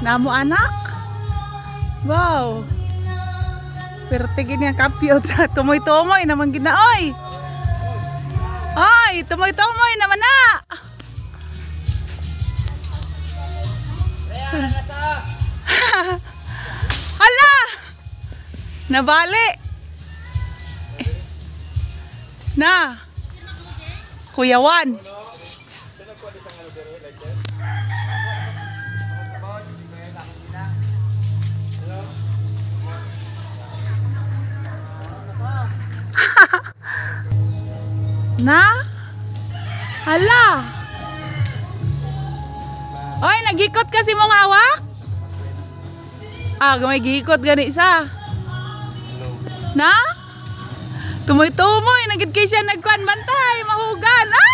Namo anak? Wow. Pertigin niya kapyot sa tumoy-tumoy naman ginaoy. Ay, tumoy-tumoy naman na. Hala! Nabali. Na. Kuyawan. Na? Hala! Oy, nagikot kasi mong hawak? Ah, gamay gikot gani isa. Na? Tumoy-tumoy, nagid kay siya nagkuan bantay, mahugan. Ah!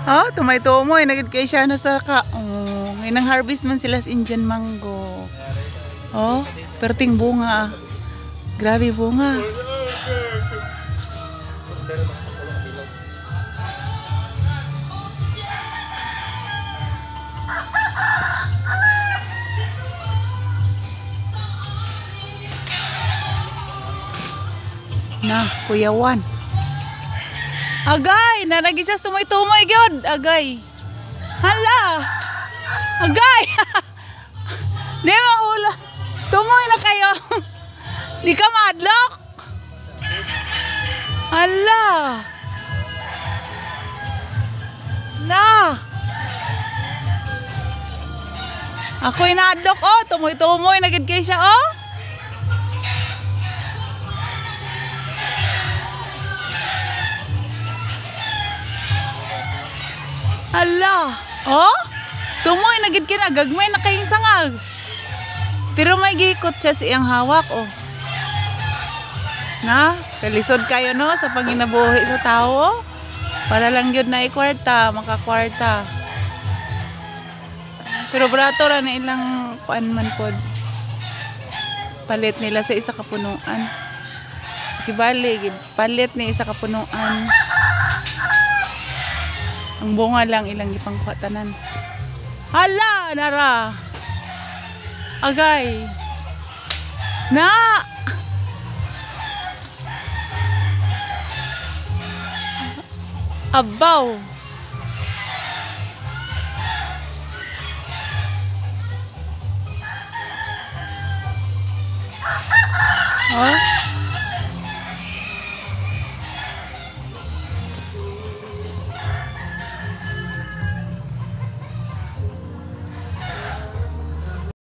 Oh, tumoy-tumoy, nagid kay siya nasa ka. Oh, ngayon harvest man sila sa Indian mango. Oh, perting bunga. Grabe bunga. Na, kuyawan. Agay, nanagisas tumoy-tumoy gyud. Agay. Hala. Agay. Di mo ulo. Tumoy na kayo. Di ka madlock. Hala. Na. Ako'y nadlock oh. Tumoy-tumoy na gid kay siya oh. Hala. Oh? Tumoy na gid kina gagmay na kayong sangag. Pero may gihikot siya sa iyang hawak oh. Na, kalisod kayo no sa panginabuhi sa tao. Para lang yun na ikwarta, makakwarta. Pero brato ra na ilang kuan man pod. Palit nila sa isa ka punuan. Gibali, palit ni isa ka punuan. Ang bunga lang ilang ipangkuha tanan. Hala, nara. Agay. Na. Abaw. Oh.